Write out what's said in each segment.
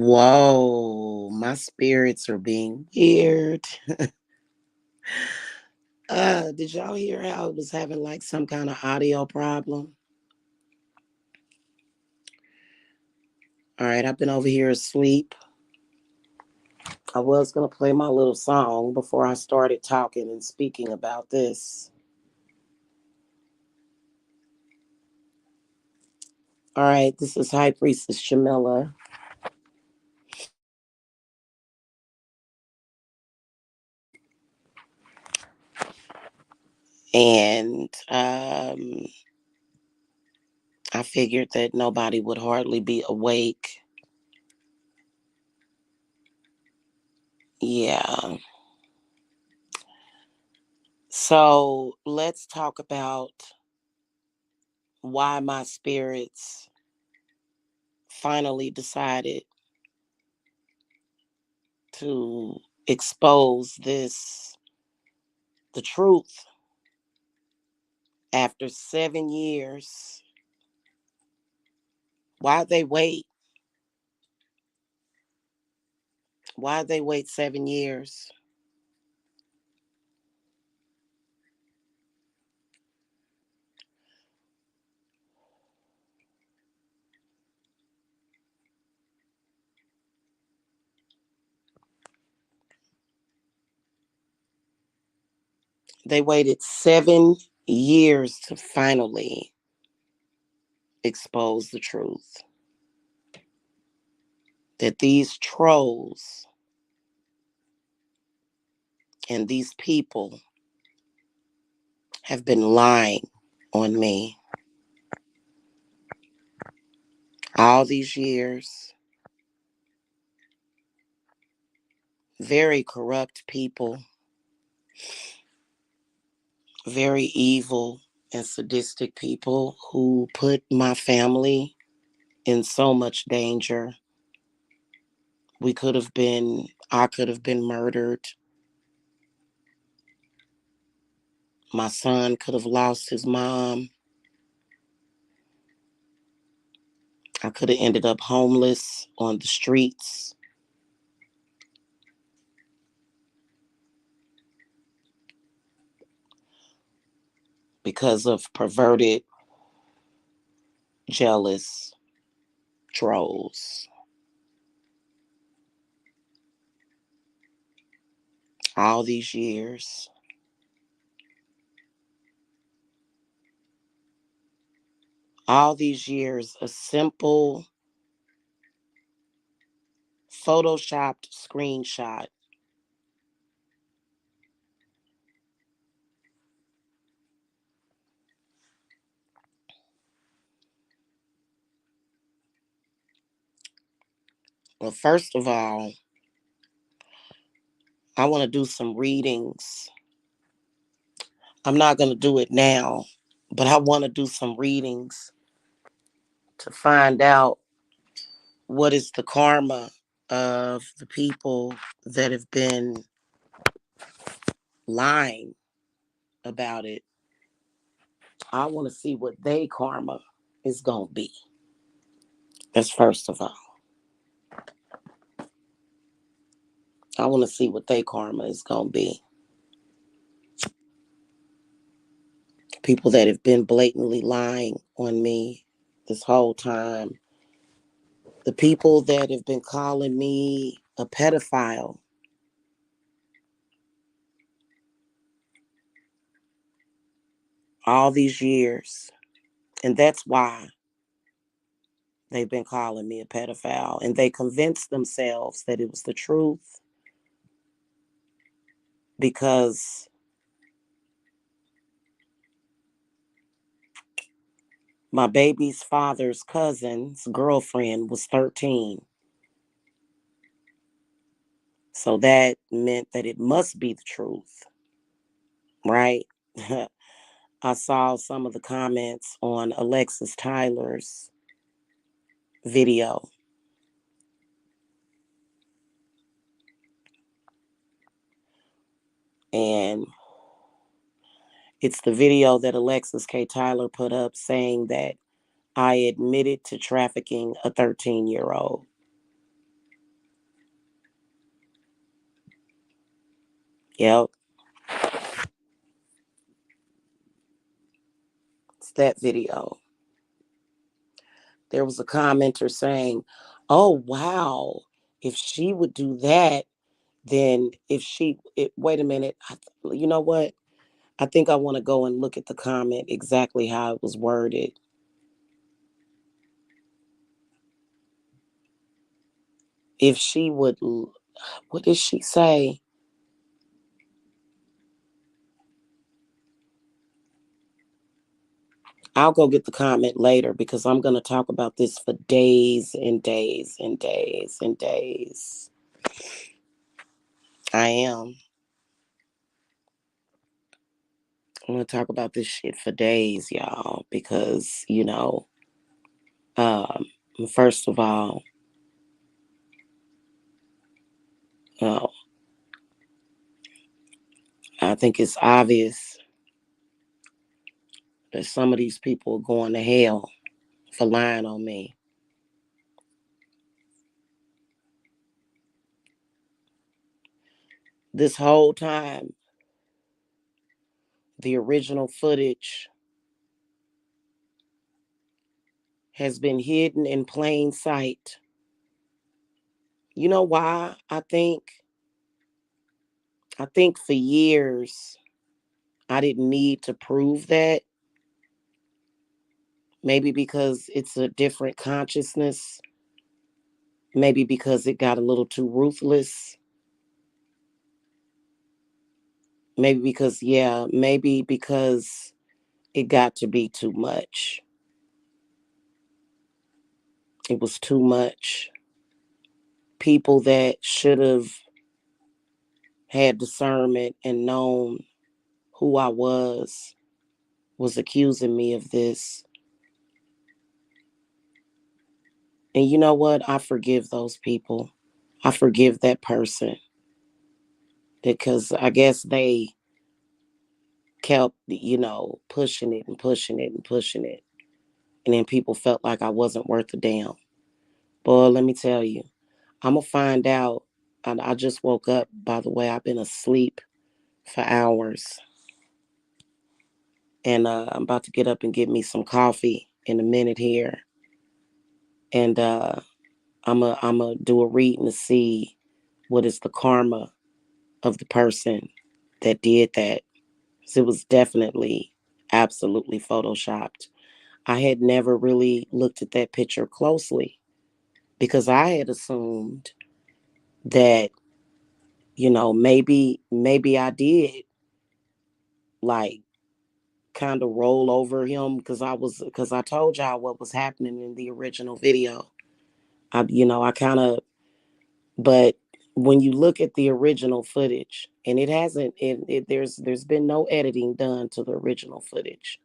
Whoa, my spirits are being weird. Did y'all hear how it was having like some kind of audio problem? All right, I've been over here asleep. I was gonna play my little song before I started talking and speaking about this. All right, this is High Priestess Jamila. And I figured that nobody would hardly be awake. Yeah. So let's talk about why my spirits finally decided to expose the truth after 7 years. Why'd they wait? Why'd they wait 7 years? They waited 7 years to finally expose the truth that these trolls and these people have been lying on me all these years. Very corrupt people, very evil and sadistic people who put my family in so much danger. I could have been murdered. My son could have lost his mom. I could have ended up homeless on the streets because of perverted, jealous trolls. All these years. All these years, a simple photoshopped screenshot well, first of all, I want to do some readings. I'm not going to do it now, but I want to do some readings to find out what is the karma of the people that have been lying about it. I want to see what they karma is going to be. That's first of all. I want to see what they karma is going to be. People that have been blatantly lying on me this whole time. The people that have been calling me a pedophile all these years. And that's why they've been calling me a pedophile. And they convinced themselves that it was the truth because my baby's father's cousin's girlfriend was 13. So that meant that it must be the truth, right? I saw some of the comments on Alexis Tyler's video. And it's the video that Alexis K. Tyler put up saying that I admitted to trafficking a 13-year-old. Yep, it's that video. There was a commenter saying, "Oh wow, if she would do that, then wait a minute, you know what? I think I want to go and look at the comment exactly how it was worded. If she would, what did she say? I'll go get the comment later because I'm going to talk about this for days and days and days and days. I am. I'm going to talk about this shit for days, y'all, because, um, first of all, uh, I think it's obvious that some of these people are going to hell for lying on me. This whole time, the original footage has been hidden in plain sight. You know why? I think for years I didn't need to prove that. Maybe because it's a different consciousness. Maybe because it got a little too ruthless. Maybe because it got to be too much. It was too much. People that should have had discernment and known who I was accusing me of this. And you know what? I forgive those people. I forgive that person because I guess they kept, pushing it and pushing it and pushing it. And then people felt like I wasn't worth a damn. Boy, let me tell you, I'm going to find out. I just woke up, by the way. I've been asleep for hours. And I'm about to get up and get me some coffee in a minute here. And I'm a do a reading to see what is the karma of the person that did that. So it was definitely, absolutely photoshopped. I had never really looked at that picture closely because I had assumed that, maybe I did like kind of roll over him because I told y'all what was happening in the original video. I kind of, but when you look at the original footage, and it hasn't, there's been no editing done to the original footage.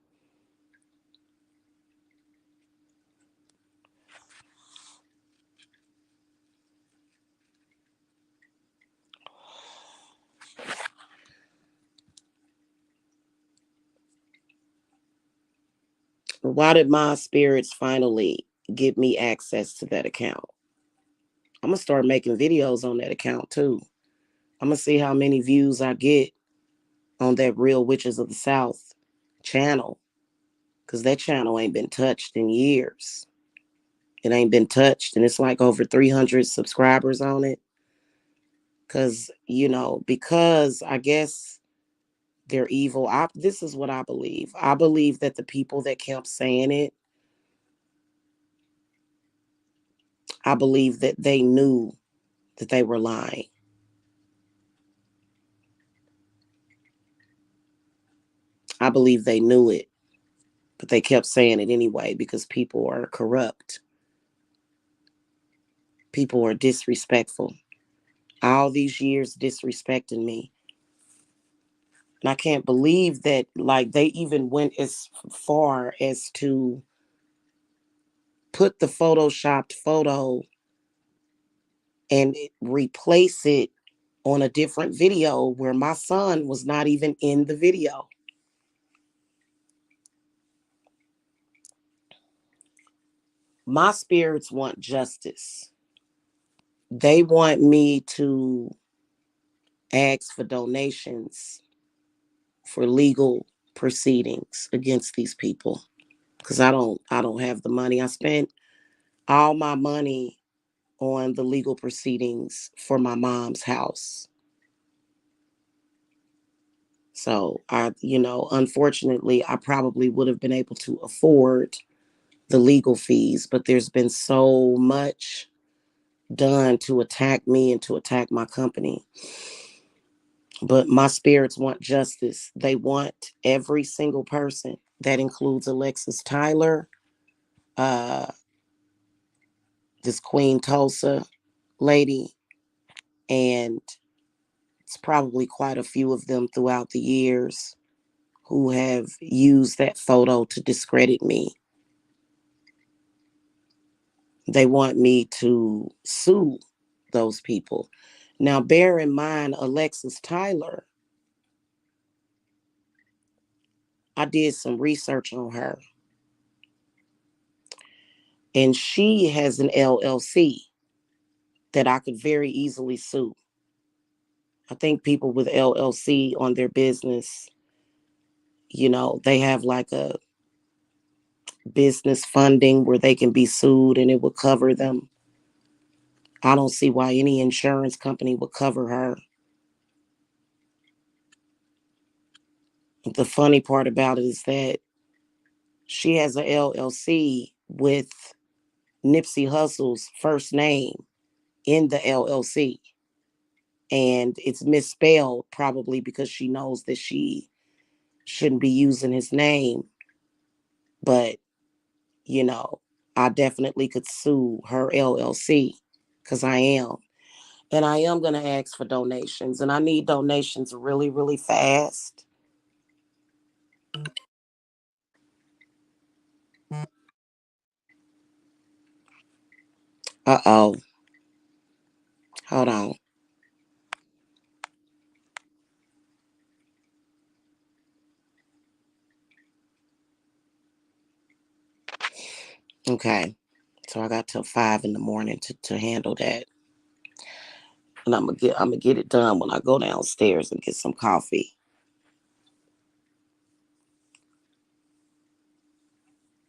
Why did my spirits finally give me access to that account? I'm gonna start making videos on that account too. I'm gonna see how many views I get on that Real Witches of the South channel, because that channel ain't been touched in years. It ain't been touched, and it's like over 300 subscribers on it. Because I guess they're evil. This is what I believe. I believe that the people that kept saying it, I believe that they knew that they were lying. I believe they knew it, but they kept saying it anyway because people are corrupt. People are disrespectful. All these years disrespecting me. And I can't believe that, like, they even went as far as to put the photoshopped photo and replace it on a different video where my son was not even in the video. My spirits want justice. They want me to ask for donations for legal proceedings against these people, because I don't have the money. I spent all my money on the legal proceedings for my mom's house. So unfortunately, I probably would have been able to afford the legal fees, but there's been so much done to attack me and to attack my company. But my spirits want justice. They want every single person. That includes Alexis Tyler, uh, this Queen Tulsa lady, and it's probably quite a few of them throughout the years who have used that photo to discredit me. They want me to sue those people. Now, bear in mind, Alexis Tyler, I did some research on her, and she has an LLC that I could very easily sue. I think people with LLC on their business, they have like a business funding where they can be sued and it will cover them. I don't see why any insurance company would cover her. The funny part about it is that she has a LLC with Nipsey Hussle's first name in the LLC. And it's misspelled probably because she knows that she shouldn't be using his name. But, you know, I definitely could sue her LLC because I am. And I am going to ask for donations. And I need donations really, really fast. Uh-oh. Hold on. Okay. So I got till 5 in the morning to handle that. And I'm gonna get it done when I go downstairs and get some coffee.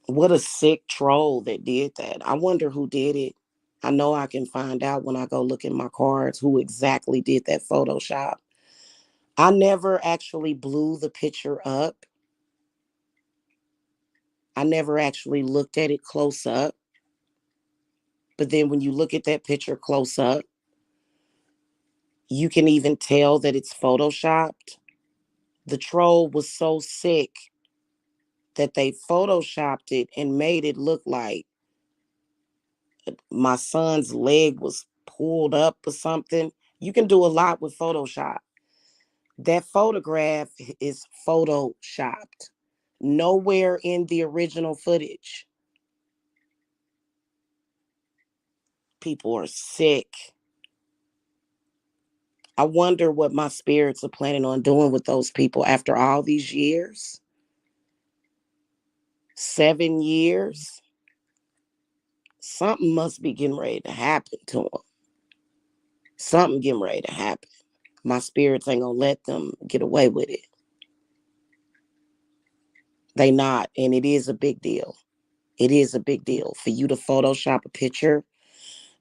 What a sick troll that did that. I wonder who did it. I know I can find out when I go look in my cards who exactly did that Photoshop. I never actually blew the picture up. I never actually looked at it close up. But then when you look at that picture close up, you can even tell that it's photoshopped. The troll was so sick that they photoshopped it and made it look like my son's leg was pulled up or something. You can do a lot with Photoshop. That photograph is photoshopped. Nowhere in the original footage. People are sick. I wonder what my spirits are planning on doing with those people after all these years. 7 years. Something must be getting ready to happen to them. Something getting ready to happen. My spirits ain't gonna let them get away with it. They not, and it is a big deal. It is a big deal for you to Photoshop a picture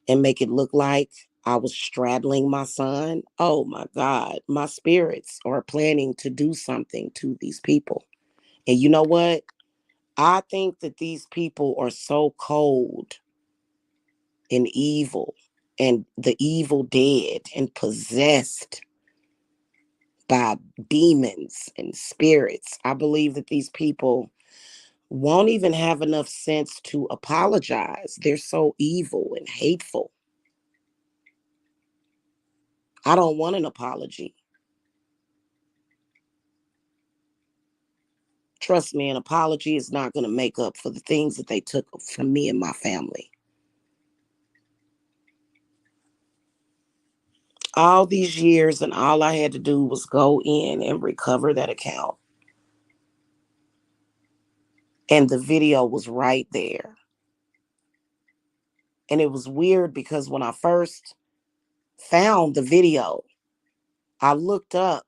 and make it look like I was straddling my son. Oh my God, my spirits are planning to do something to these people. And you know what? I think that these people are so cold and evil and the evil dead and possessed by demons and spirits. I believe that these people won't even have enough sense to apologize. They're so evil and hateful. I don't want an apology. Trust me, an apology is not going to make up for the things that they took from me and my family. All these years, and all I had to do was go in and recover that account. And the video was right there. And it was weird because when I first found the video, I looked up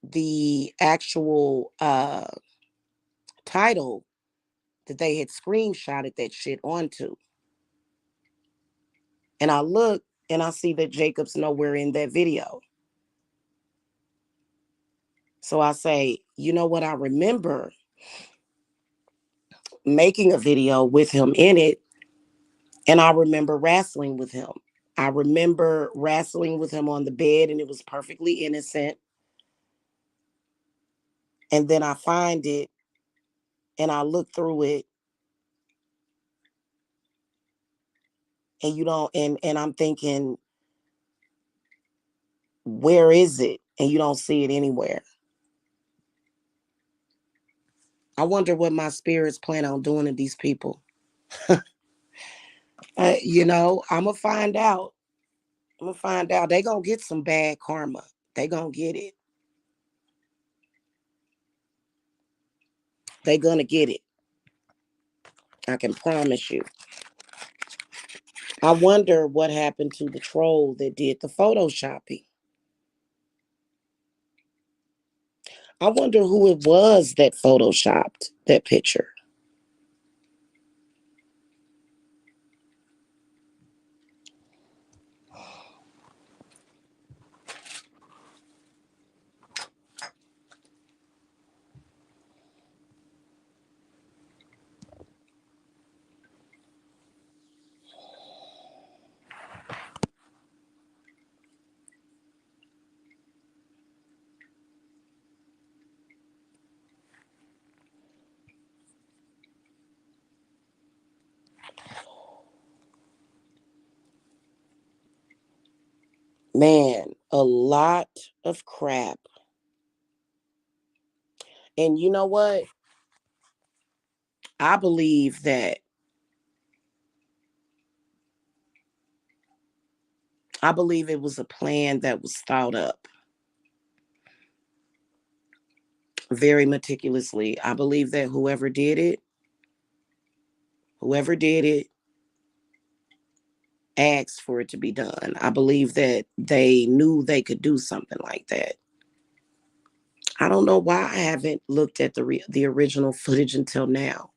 the actual title that they had screenshotted that shit onto. And I look and I see that Jacob's nowhere in that video. So I say, you know what? I remember making a video with him in it, and I remember wrestling with him. I remember wrestling with him on the bed, and it was perfectly innocent. And then I find it and I look through it, and you don't, and I'm thinking, where is it? And you don't see it anywhere. I wonder what my spirits plan on doing to these people. I'm gonna find out. I'm gonna find out. They gonna get some bad karma. They gonna get it. They gonna get it. I can promise you. I wonder what happened to the troll that did the photoshopping. I wonder who it was that photoshopped that picture. Man, a lot of crap. And you know what? I believe that I believe it was a plan that was thought up very meticulously. I believe that whoever did it asked for it to be done. I believe that they knew they could do something like that. I don't know why I haven't looked at the original footage until now.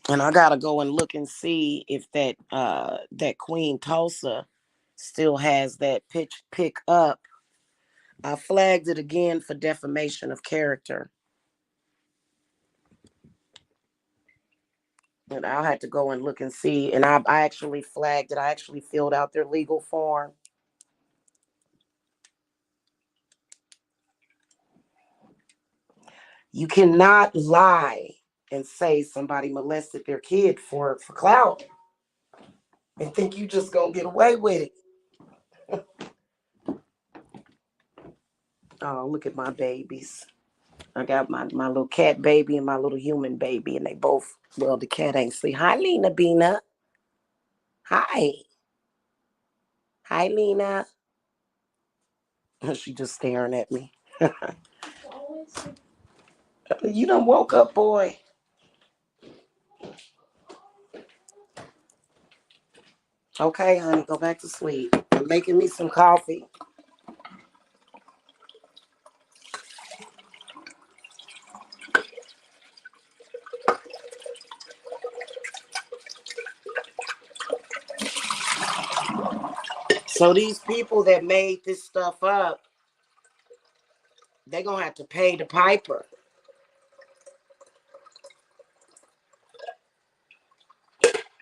And I gotta go and look and see if that Queen Tulsa still has that pick up. I flagged it again for defamation of character. And I'll have to go and look and see. And I actually flagged it. I actually filled out their legal form. You cannot lie and say somebody molested their kid for clout and think you just gonna get away with it. Oh, look at my babies. I got my little cat baby and my little human baby, and they both, well, the cat ain't sleep. Hi, Lena Bina. Hi. Hi, Lena. She just staring at me. You done woke up, boy. Okay, honey, go back to sleep. I'm making me some coffee. So these people that made this stuff up, they're gonna have to pay the piper.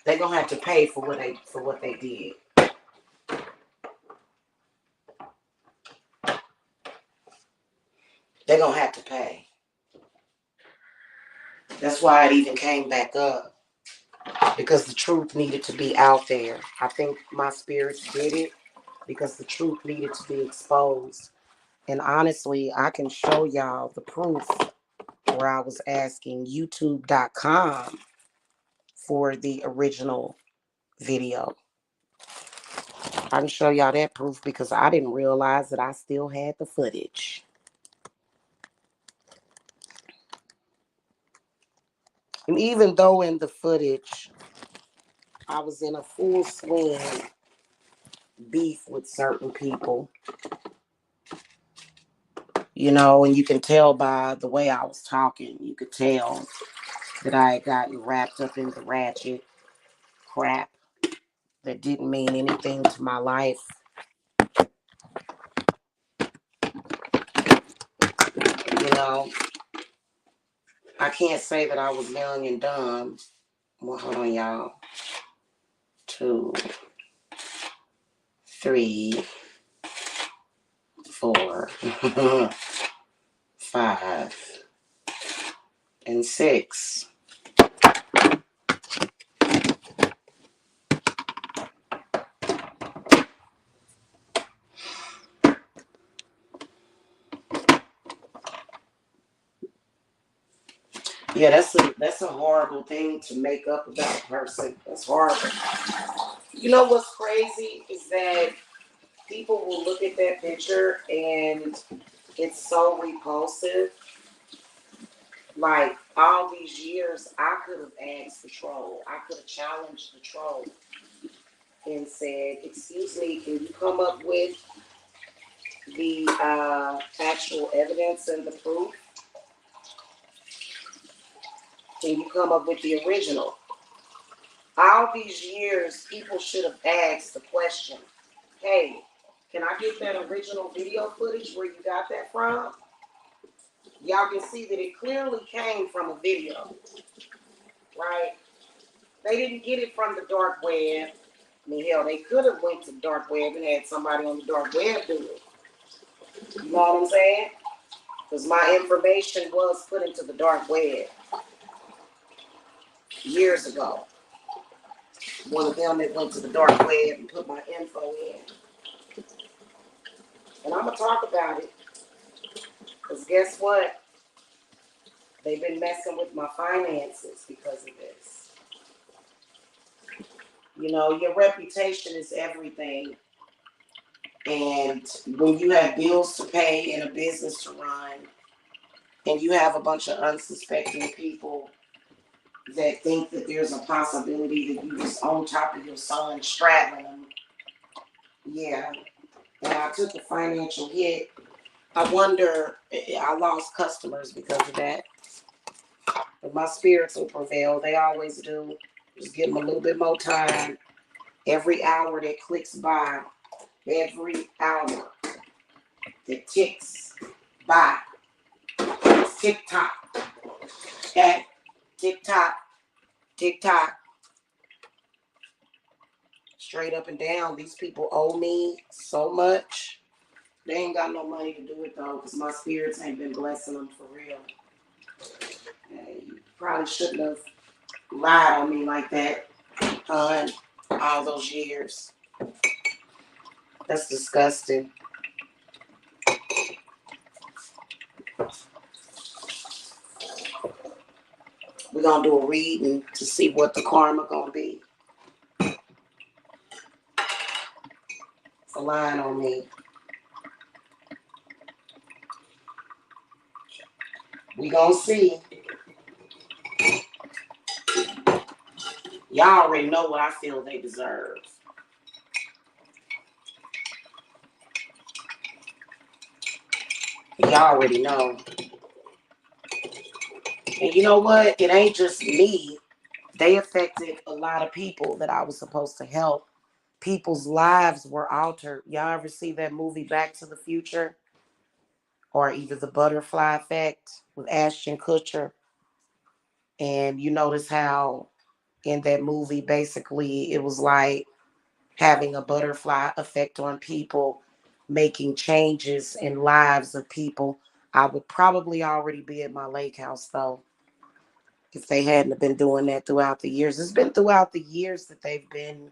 They're gonna have to pay for what they did. They're gonna have to pay. That's why it even came back up. Because the truth needed to be out there. I think my spirits did it because the truth needed to be exposed. And honestly, I can show y'all the proof where I was asking youtube.com for the original video. I can show y'all that proof because I didn't realize that I still had the footage. And even though in the footage, I was in a full swing beef with certain people, you know, and you can tell by the way I was talking, you could tell that I had gotten wrapped up in the ratchet crap that didn't mean anything to my life. You know, I can't say that I was young and dumb. Well, hold on, y'all. 2, 3, 4, 5, and 6. Yeah, that's a horrible thing to make up about a person. That's horrible. You know what's crazy is that people will look at that picture and it's so repulsive. Like all these years, I could have asked the troll. I could have challenged the troll and said, "Excuse me, can you come up with the actual evidence and the proof? Can you come up with the original?" All these years, people should have asked the question, "Hey, can I get that original video footage where you got that from?" Y'all can see that it clearly came from a video, right? They didn't get it from the dark web. I mean, hell, they could have went to the dark web and had somebody on the dark web do it. You know what I'm saying? Because my information was put into the dark web years ago. One of them that went to the dark web and put my info in. And I'm going to talk about it. Because guess what? They've been messing with my finances because of this. You know, your reputation is everything. And when you have bills to pay and a business to run, and you have a bunch of unsuspecting people that think that there's a possibility that you just on top of your son straddling them, yeah. And I took a financial hit. I wonder, I lost customers because of that. But my spirits will prevail. They always do. Just give them a little bit more time. Every hour that clicks by, every hour that ticks by, it's tick tock. Okay? Tick tock, tick tock. Straight up and down. These people owe me so much. They ain't got no money to do it though, because my spirits ain't been blessing them for real. You probably shouldn't have lied on me like that, all those years. That's disgusting. We're gonna do a reading to see what the karma gonna be for lying on me. We gonna see. Y'all already know what I feel they deserve. Y'all already know. And you know what? It ain't just me. They affected a lot of people that I was supposed to help. People's lives were altered. Y'all ever see that movie Back to the Future? Or either The Butterfly Effect with Ashton Kutcher? And you notice how in that movie, basically, it was like having a butterfly effect on people, making changes in lives of people. I would probably already be at my lake house, though, if they hadn't been doing that throughout the years. It's been throughout the years that they've been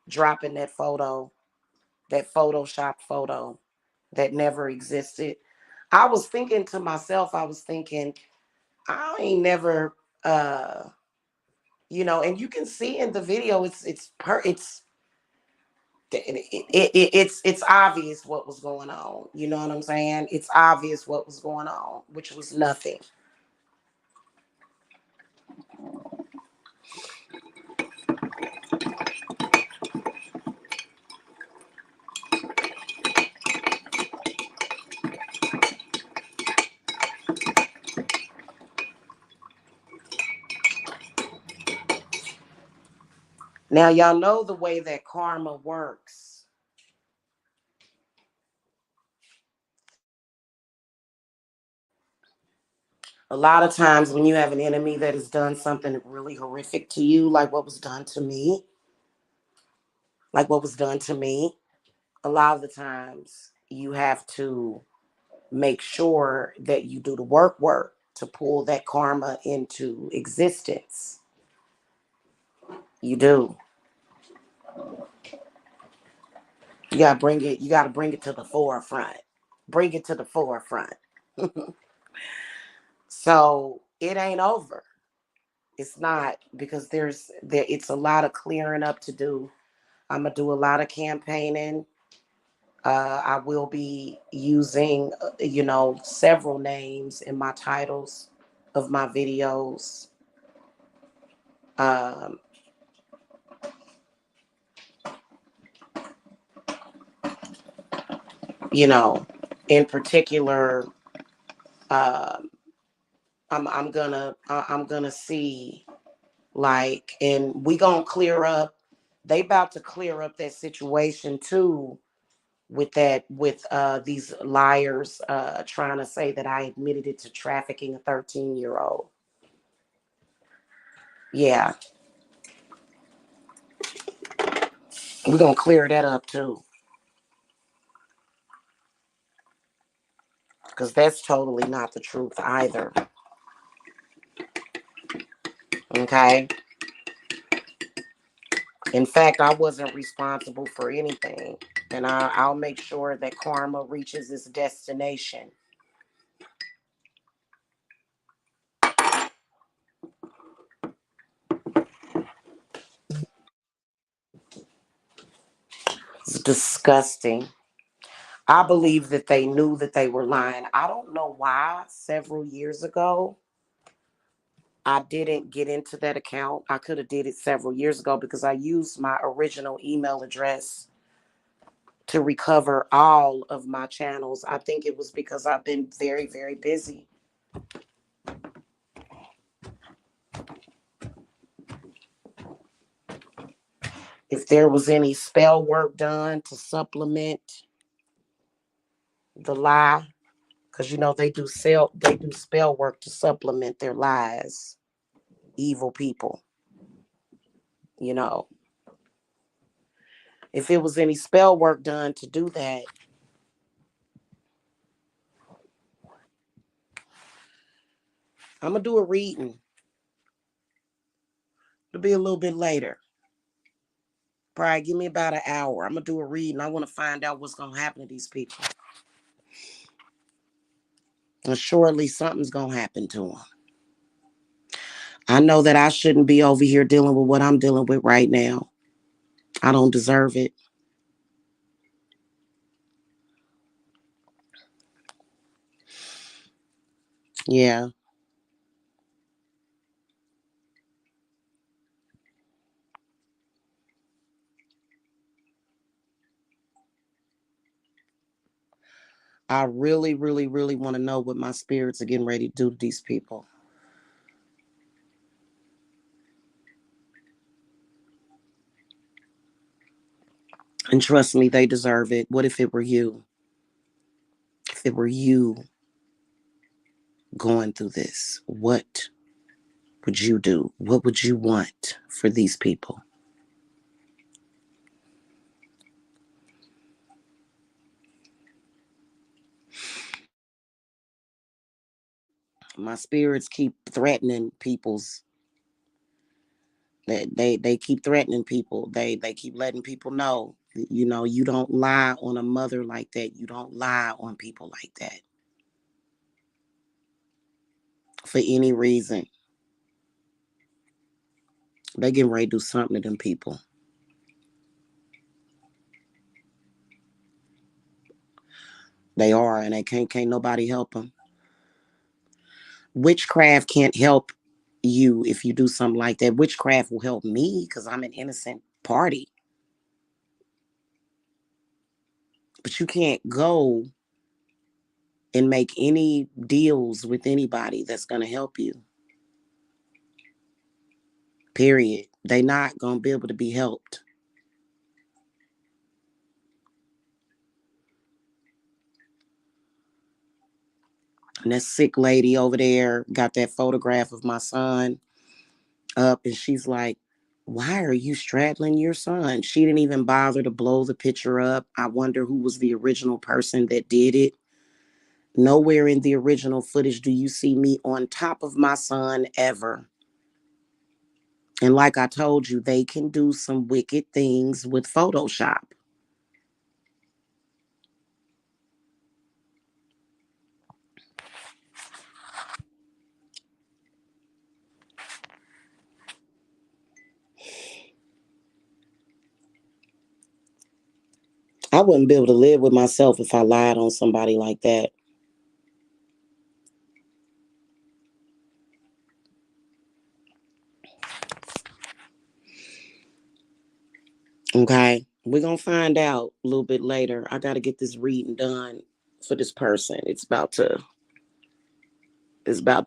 dropping that photo, that Photoshop photo that never existed. I was thinking to myself, I ain't never And you can see in the video, it's obvious what was going on. You know what I'm saying? It's obvious what was going on, which was nothing. Now, y'all know the way that karma works. A lot of times when you have an enemy that has done something really horrific to you, like what was done to me, like what was done to me, a lot of the times you have to make sure that you do the work to pull that karma into existence. You do. You gotta bring it to the forefront. Bring it to the forefront. So it ain't over. It's not, because it's a lot of clearing up to do. I'm gonna do a lot of campaigning. I will be using, several names in my titles of my videos. Um, you know, in particular, um, I'm gonna see, like, and we gonna clear up. They about to clear up that situation too, with these liars trying to say that I admitted it to trafficking a 13-year-old. Yeah, we're gonna clear that up too, because that's totally not the truth either. Okay. In fact, I wasn't responsible for anything, and I'll make sure that karma reaches its destination. It's disgusting. I believe that they knew that they were lying. I don't know why several years ago I didn't get into that account. I could have did it several years ago because I used my original email address to recover all of my channels. I think it was because I've been very, very busy. If there was any spell work done to supplement the lie, because they do spell work to supplement their lies. Evil people, you know. If it was any spell work done to do that, I'm gonna do a reading. It'll be a little bit later. Probably give me about an hour. I'm gonna do a reading. I want to find out what's gonna happen to these people. And surely something's gonna happen to them. I know that I shouldn't be over here dealing with what I'm dealing with right now. I don't deserve it. Yeah. I really, really, really want to know what my spirits are getting ready to do to these people. And trust me, they deserve it. What if it were you? If it were you going through this, what would you do? What would you want for these people? My spirits keep threatening people's they keep threatening people. They keep letting people know, you don't lie on a mother like that. You don't lie on people like that for any reason. They getting ready to do something to them people. They are, and they can't nobody help them. Witchcraft can't help you if you do something like that. Witchcraft will help me because I'm an innocent party. But you can't go and make any deals with anybody that's going to help you. Period. They not going to be able to be helped. And that sick lady over there got that photograph of my son up, and she's like, why are you straddling your son? She didn't even bother to blow the picture up. I wonder who was the original person that did it. Nowhere in the original footage do you see me on top of my son ever. And like I told you, they can do some wicked things with Photoshop. I wouldn't be able to live with myself if I lied on somebody like that. Okay. We're going to find out a little bit later. I got to get this reading done for this person. It's about to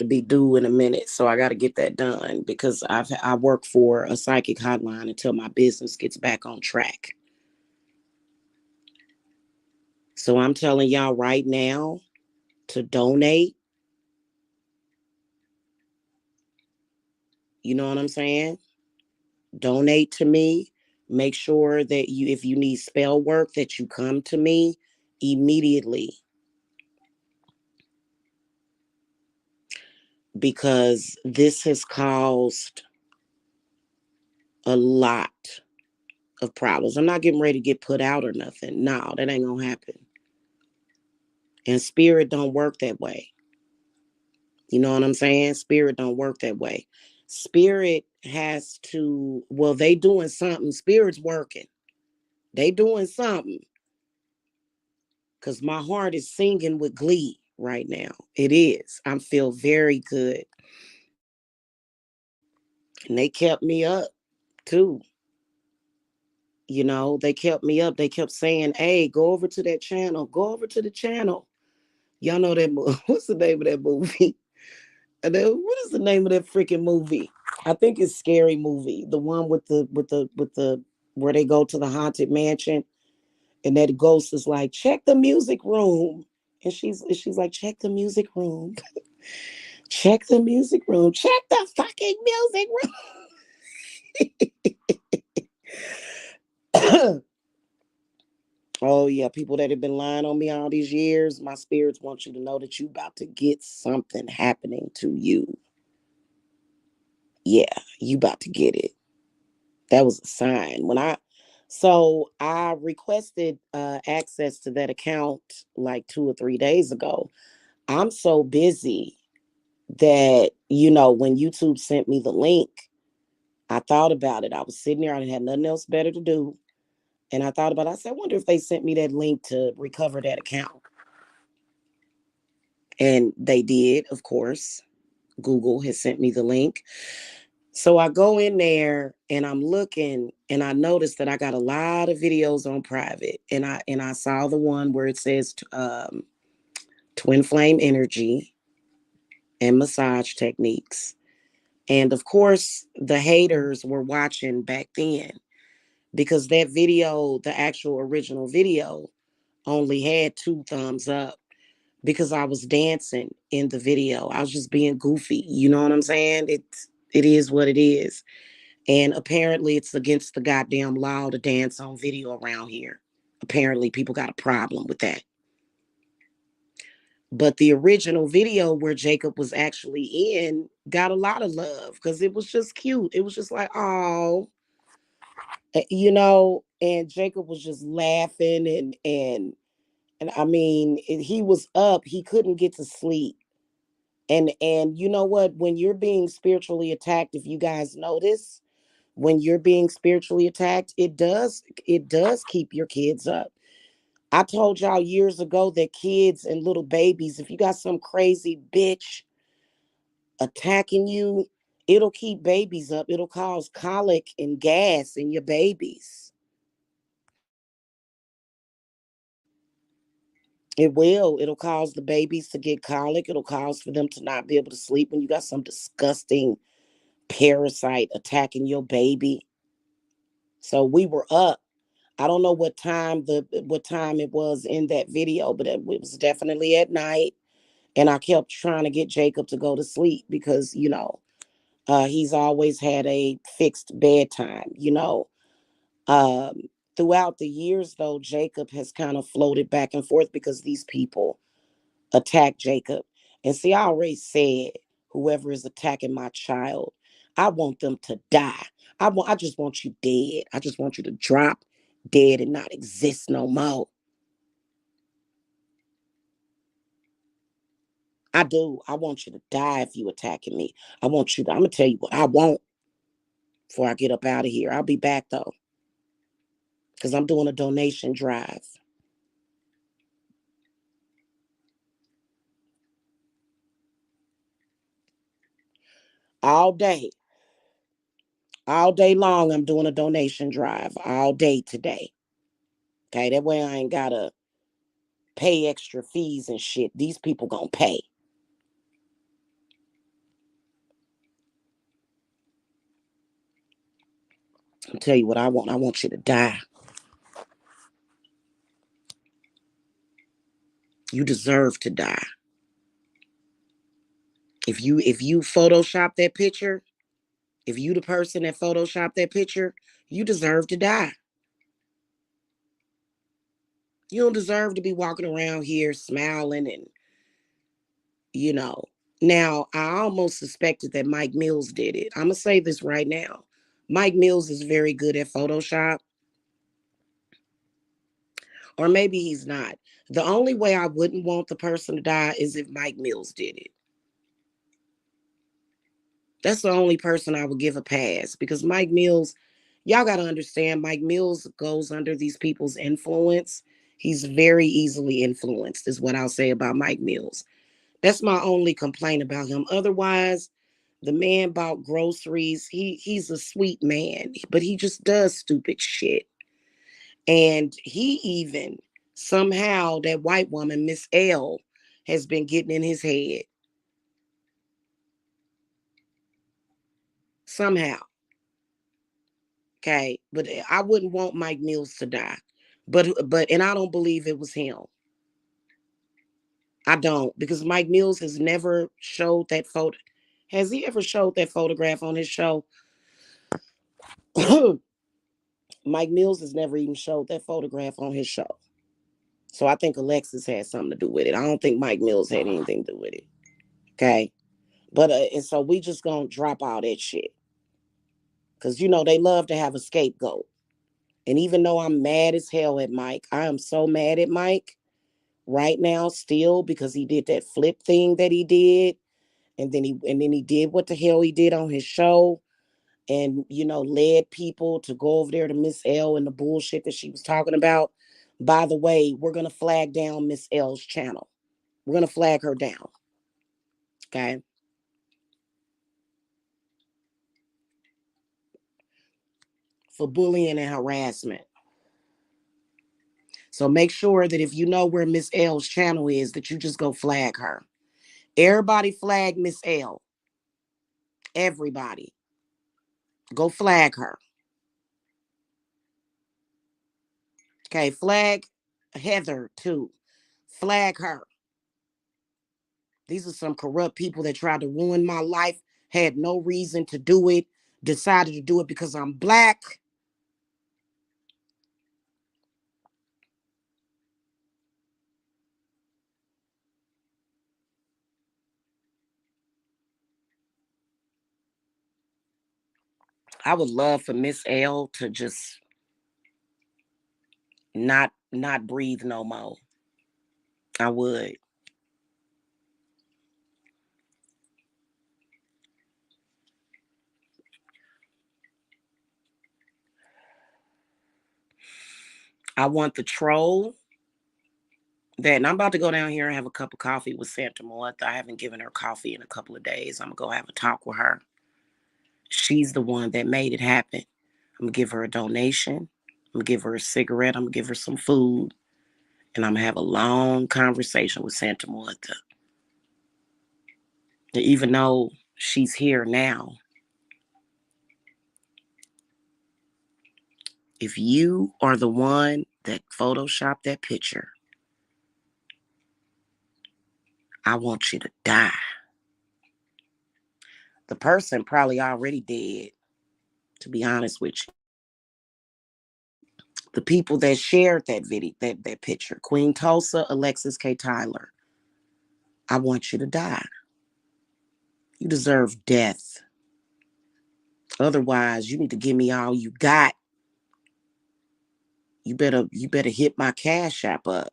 be due in a minute, so I got to get that done because I work for a psychic hotline until my business gets back on track. So I'm telling y'all right now to donate. You know what I'm saying? Donate to me. Make sure that you, if you need spell work, that you come to me immediately because this has caused a lot of problems. I'm not getting ready to get put out or nothing. No, that ain't gonna happen. And spirit don't work that way. You know what I'm saying? Spirit don't work that way. Spirit has to, well, they doing something. Spirit's working. They doing something. Because my heart is singing with glee right now. It is. I feel very good. And they kept me up too. You know, they kept me up. They kept saying, hey, go over to that channel. Go over to the channel. Y'all know that movie. What's the name of that movie? And then, what is the name of that freaking movie? I think it's Scary Movie. The one with the where they go to the haunted mansion and that ghost is like, check the music room. And she's like, check the music room. Check the music room. Check the fucking music room. Oh yeah, people that have been lying on me all these years, my spirits want you to know that you about to get something happening to you. Yeah, you about to get it. That was a sign. I requested access to that account like 2 or 3 days ago. I'm so busy that, when YouTube sent me the link, I thought about it. I was sitting there, I had nothing else better to do. And I thought about it. I said, I wonder if they sent me that link to recover that account. And they did, of course. Google has sent me the link. So I go in there and I'm looking and I noticed that I got a lot of videos on private. And I saw the one where it says twin flame energy and massage techniques. And of course, the haters were watching back then because that video, the actual original video, only had 2 thumbs up because I was dancing in the video. I was just being goofy. You know what I'm saying? It is what it is. And apparently it's against the goddamn law to dance on video around here. Apparently people got a problem with that. But the original video where Jacob was actually in got a lot of love because it was just cute. It was just like, oh, and Jacob was just laughing and I mean, he was up, he couldn't get to sleep. And you know what? When you're being spiritually attacked, if you guys notice, When you're being spiritually attacked, it does keep your kids up. I told y'all years ago that kids and little babies, if you got some crazy bitch attacking you, it'll keep babies up. It'll cause colic and gas in your babies. It will. It'll cause the babies to get colic. It'll cause for them to not be able to sleep when you got some disgusting parasite attacking your baby. So we were up. I don't know what time it was in that video, but it was definitely at night. And I kept trying to get Jacob to go to sleep because he's always had a fixed bedtime. Um, Throughout the years, though, Jacob has kind of floated back and forth because these people attack Jacob. And see, I already said, whoever is attacking my child, I want them to die. I just want you dead. I just want you to drop dead and not exist no more. I do. I want you to die if you attacking me. I'm gonna tell you what I want before I get up out of here. I'll be back though, because I'm doing a donation drive all day. All day long, I'm doing a donation drive all day today. Okay, that way I ain't gotta pay extra fees and shit. These people gonna pay. I'll tell you what I want. I want you to die. You deserve to die. If you Photoshop that picture, if you the person that Photoshopped that picture, you deserve to die. You don't deserve to be walking around here smiling and you know. Now, I almost suspected that Mike Mills did it. I'm gonna say this right now. Mike Mills is very good at Photoshop, or maybe he's not. The only way I wouldn't want the person to die is if Mike Mills did it. That's the only person I would give a pass because Mike Mills, y'all got to understand, Mike Mills goes under these people's influence. He's very easily influenced, is what I'll say about Mike Mills. That's my only complaint about him. Otherwise, the man bought groceries. He's a sweet man, but he just does stupid shit. And he even somehow that white woman, Miss L, has been getting in his head somehow. Okay, but I wouldn't want Mike Mills to die. But and I don't believe it was him. I don't because Mike Mills has never showed that photo. Has he ever showed that photograph on his show? Mike Mills has never even showed that photograph on his show. So I think Alexis had something to do with it. I don't think Mike Mills had anything to do with it. Okay. But and so we just gonna drop all that shit. Cause they love to have a scapegoat. And even though I'm mad as hell at Mike, I am so mad at Mike right now still because he did that flip thing that he did. And then he did what the hell he did on his show and led people to go over there to Miss L and the bullshit that she was talking about. By the way, we're gonna flag down Miss L's channel. We're gonna flag her down. Okay. For bullying and harassment. So make sure that if you know where Miss L's channel is, that you just go flag her. Everybody flag Miss L. Everybody. Go flag her. Okay, flag Heather too. Flag her. These are some corrupt people that tried to ruin my life, had no reason to do it, decided to do it because I'm black. I would love for Miss L to just not breathe no more. I would. I want the troll that, and I'm about to go down here and have a cup of coffee with Santa Martha. I haven't given her coffee in a couple of days. I'm going to go have a talk with her. She's the one that made it happen. I'm going to give her a donation. I'm going to give her a cigarette. I'm going to give her some food. And I'm going to have a long conversation with Santa Martha. And even though she's here now, if you are the one that photoshopped that picture, I want you to die. The person probably already dead, to be honest with you. The people that shared that video, that picture, Queen Tulsa, Alexis K. Tyler, I want you to die. You deserve death. Otherwise, you need to give me all you got. You better hit my Cashapp up.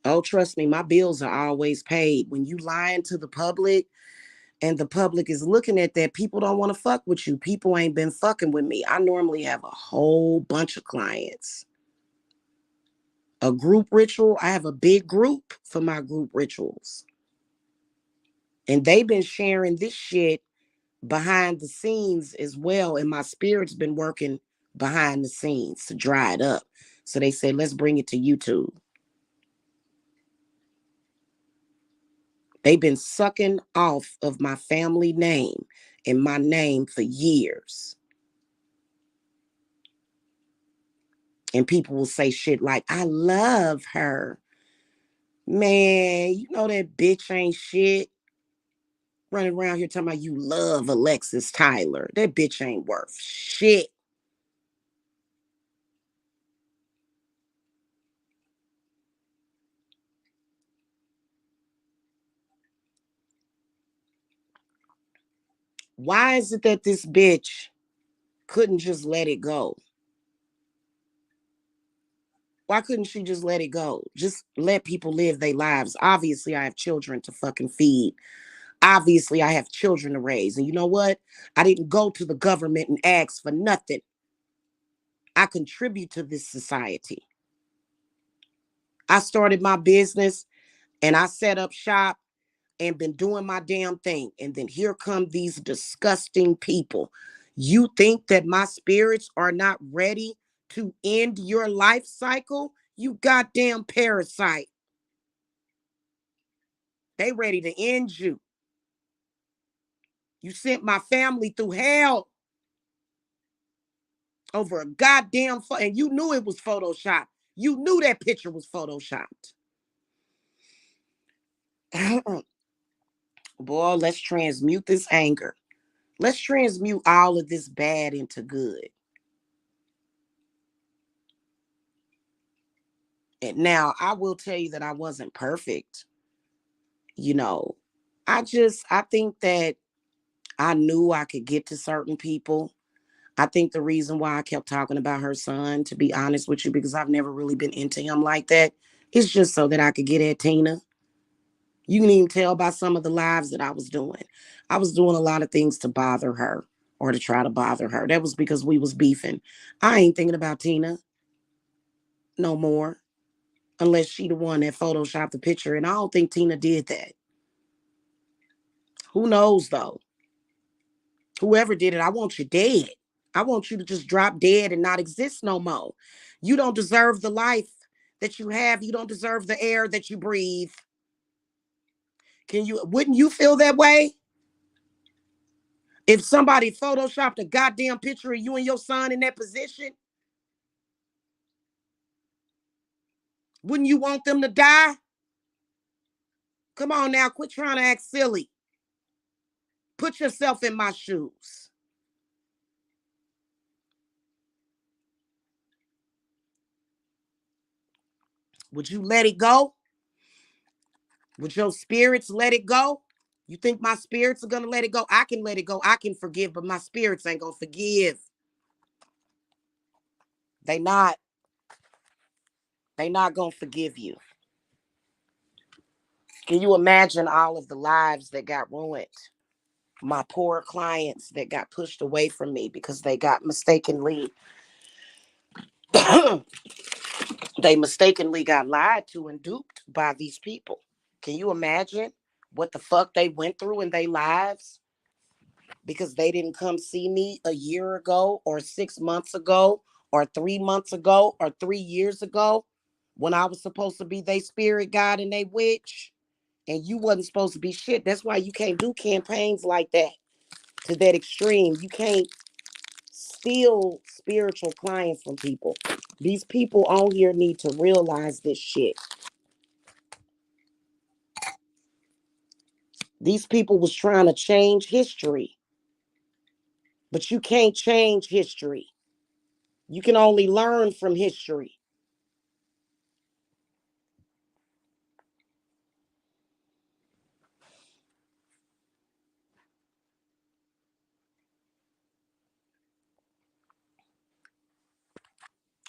Oh, trust me, my bills are always paid. When you lying to the public and the public is looking at that, people don't want to fuck with you. People ain't been fucking with me. I normally have a whole bunch of clients. A group ritual, I have a big group for my group rituals. And they've been sharing this shit behind the scenes as well. And my spirit's been working behind the scenes to dry it up. So they said, let's bring it to YouTube. They've been sucking off of my family name and my name for years. And people will say shit like, I love her. Man, you know that bitch ain't shit. Running around here talking about you love Alexis Tyler. That bitch ain't worth shit. Why is it that this bitch couldn't just let it go? Why couldn't she just let it go? Just let people live their lives. Obviously, I have children to fucking feed. Obviously, I have children to raise. And you know what? I didn't go to the government and ask for nothing. I contribute to this society. I started my business and I set up shop and been doing my damn thing. And then here come these disgusting people. You think that my spirits are not ready to end your life cycle? You goddamn parasite. They ready to end you. You sent my family through hell over a goddamn and you knew it was photoshopped. You knew that picture was photoshopped. Boy, let's transmute this anger. Let's transmute all of this bad into good. And now I will tell you that I wasn't perfect. You know, I think that I knew I could get to certain people. I think the reason why I kept talking about her son, to be honest with you, because I've never really been into him like that, is just so that I could get at Tina. You can even tell by some of the lives that I was doing. I was doing a lot of things to bother her or to try to bother her. That was because we was beefing. I ain't thinking about Tina no more, unless she the one that photoshopped the picture. And I don't think Tina did that. Who knows though? Whoever did it, I want you dead. I want you to just drop dead and not exist no more. You don't deserve the life that you have. You don't deserve the air that you breathe. Wouldn't you feel that way? If somebody photoshopped a goddamn picture of you and your son in that position, wouldn't you want them to die? Come on now, quit trying to act silly. Put yourself in my shoes. Would you let it go? Would your spirits let it go? You think my spirits are going to let it go? I can let it go. I can forgive, but my spirits ain't going to forgive. They not. They not going to forgive you. Can you imagine all of the lives that got ruined? my poor clients that got pushed away from me because they got mistakenly they mistakenly got lied to and duped by these people. Can you imagine what the fuck they went through in their lives because they didn't come see me a year ago or 6 months ago or 3 months ago or 3 years ago when I was supposed to be their spirit guide and they witch and you wasn't supposed to be shit. That's why you can't do campaigns like that to that extreme. You can't steal spiritual clients from people. These people on here need to realize this shit. These people was trying to change history, but you can't change history. You can only learn from history.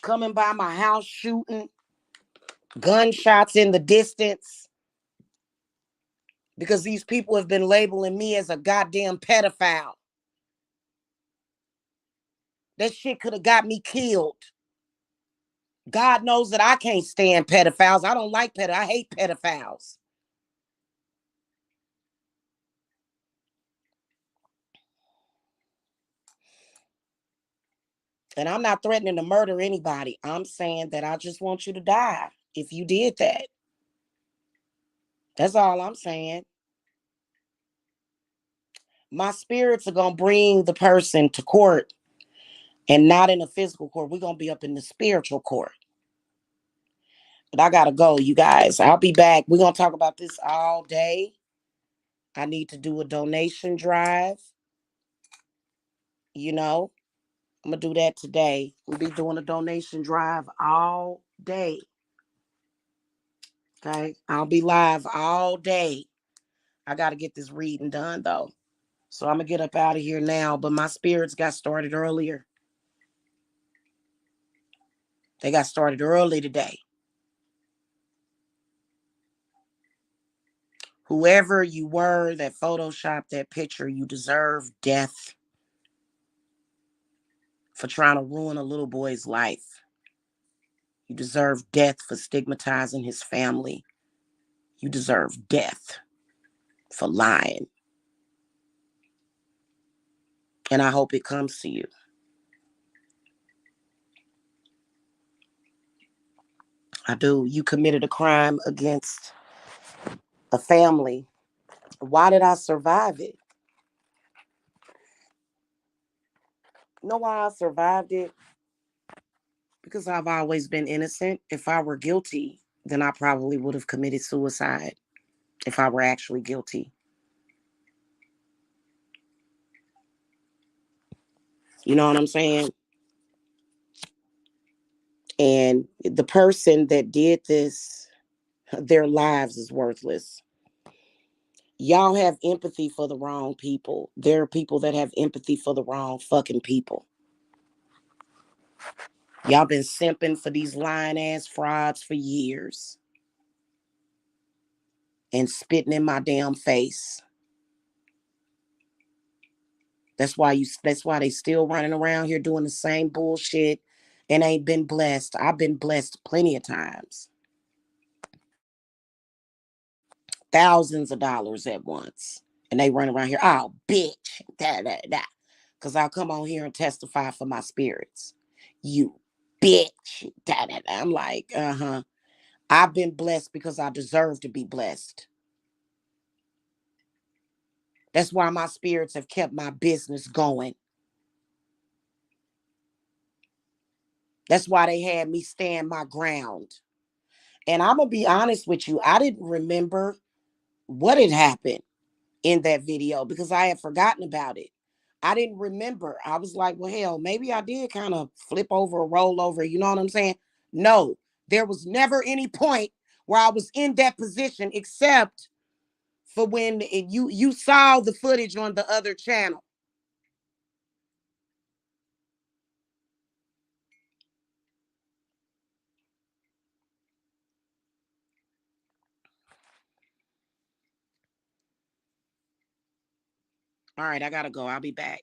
Coming by my house shooting, gunshots in the distance, because these people have been labeling me as a goddamn pedophile. That shit could have got me killed. God knows that I can't stand pedophiles. I don't like I hate pedophiles. And I'm not threatening to murder anybody. I'm saying that I just want you to die if you did that. That's all I'm saying. My spirits are going to bring the person to court and not in a physical court. We're going to be up in the spiritual court. But I got to go, you guys. I'll be back. We're going to talk about this all day. I need to do a donation drive. You know, I'm going to do that today. We'll be doing a donation drive all day. Okay. I'll be live all day. I got to get this reading done, though. So I'm going to get up out of here now. But my spirits got started earlier. They got started early today. Whoever you were that photoshopped that picture, you deserve death for trying to ruin a little boy's life. You deserve death for stigmatizing his family. You deserve death for lying. And I hope it comes to you. I do. You committed a crime against a family. Why did I survive it? You know why I survived it? Because I've always been innocent. If I were guilty, then I probably would have committed suicide if I were actually guilty. You know what I'm saying? And the person that did this, their lives is worthless. Y'all have empathy for the wrong people. There are people that have empathy for the wrong fucking people. Y'all been simping for these lying ass frauds for years and spitting in my damn face. That's why they still running around here doing the same bullshit and ain't been blessed. I've been blessed plenty of times. Thousands of dollars at once. And they run around here, oh bitch, da da da. Cause I'll come on here and testify for my spirits. You bitch. Da da da. I'm like, uh-huh. I've been blessed because I deserve to be blessed. That's why my spirits have kept my business going. That's why they had me stand my ground. And I'm going to be honest with you, I didn't remember what had happened in that video because I had forgotten about it. I didn't remember. I was like, well, hell, maybe I did kind of flip over or roll over. You know what I'm saying? No, there was never any point where I was in that position except for when you saw the footage on the other channel. All right, I gotta go. I'll be back.